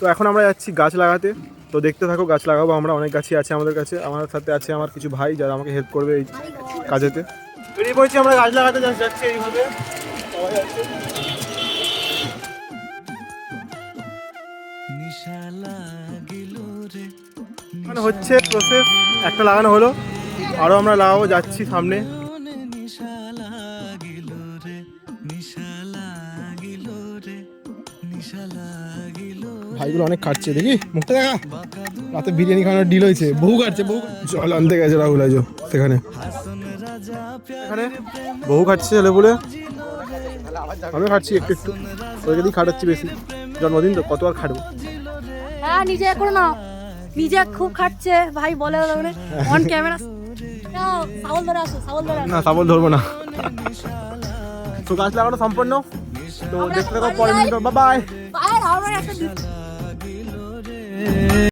তো এখন আমরা যাচ্ছি গাছ লাগাতে। তো দেখতে থাকো, গাছ লাগাবো আমরা, অনেক গাছই আছে আমাদের কাছে। আমার সাথে আছে আমার কিছু ভাই যারা আমাকে হেল্প করবে এই কাজেতে। বেরিয়ে পড়েছি আমরা গাছ লাগাতে, যাচ্ছি এইভাবে সবাই আছে। মানে হচ্ছে প্রসেস, একটা লাগানো হলো, আরও আমরা লাগাবো, যাচ্ছি সামনে। ভাইগুলো অনেক খাটছে, দেখি মুখটা দেখা, রাতে বিরিয়ানি খাওয়ানোর ডিল হয়েছে, বহু খাটছে, বহু জল আনতে গেছে রাহুল আজ সেখানে, এখানে বহু খাটছে ছেলে বলে, আমিও খাটছি একটু একটু, ওইকে দিয়ে খাটাচ্ছি বেশি, জন্মদিন তো কত আর খাটবো। হ্যাঁ নিজে করো না, নিজে খুব খাটছে ভাই বলে অন ক্যামেরা। সাবল ধরে আসো, সাবল ধরে আসো। না সাবল ধরবো না। তো গাছ লাগানো সম্পন্ন, তো দেখতে থাকো পরের ভিডিও। Bye bye. আমরা একটা